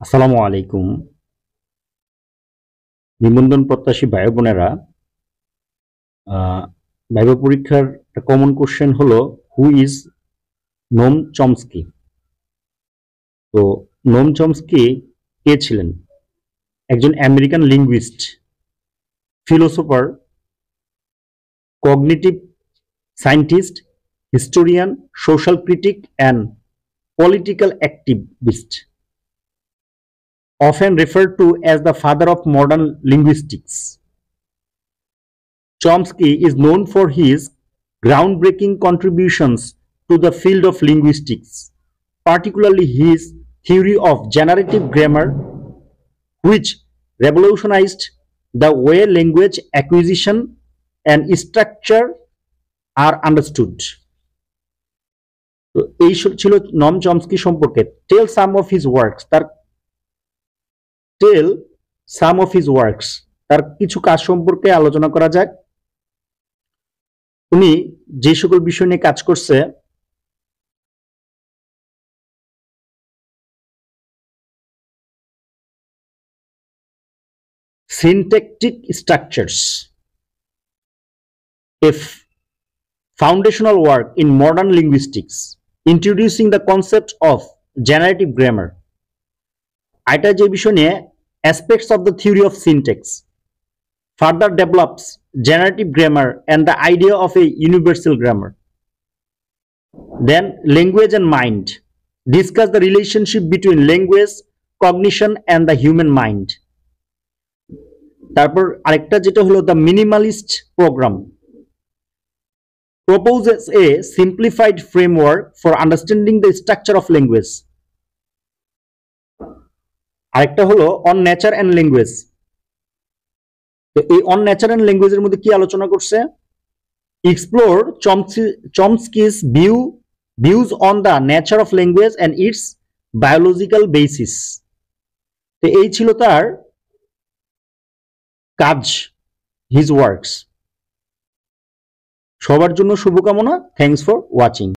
আসসালামু আলাইকুম। নিবন্ধন প্রত্যাশী ভাই বোনেরা, ভাইবা পরীক্ষার একটা কমন কোশ্চেন হলো হু ইজ নোম চমস্কি। তো নোম চমস্কি কে ছিলেন? একজন American linguist, philosopher, cognitive scientist, historian, social critic and political activist, often referred to as the father of modern linguistics. Chomsky is known for his groundbreaking contributions to the field of linguistics, particularly his theory of generative grammar, which revolutionized the way language acquisition and structure are understood. তো এই ছিল নম Chomsky সম্পর্কে। টেল সাম of his works, তার কিছু কাজ সম্পর্কে আলোচনা করা যাক। উনি যে সকল বিষয় নিয়ে কাজ করছে, syntactic structures, a foundational work in modern linguistics, introducing the concept of generative grammar. এটা যে বিষয় নিয়ে aspects of the theory of syntax, further develops generative grammar and the idea of a universal grammar. Then language and mind, discuss the relationship between language, cognition and the human mind. তারপর আরেকটা যেটা হলো the minimalist program, proposes a simplified framework for understanding the structure of language. আরেকটা হলো on nature and language. তো এই on nature and ল্যাঙ্গুয়েজের মধ্যে কি আলোচনা করছে? Explore Chomsky's views on the nature of language and its biological basis. তো এই ছিল তার কাজ, হিজ ওয়ার্কস। সবার জন্য শুভকামনা। Thanks for watching.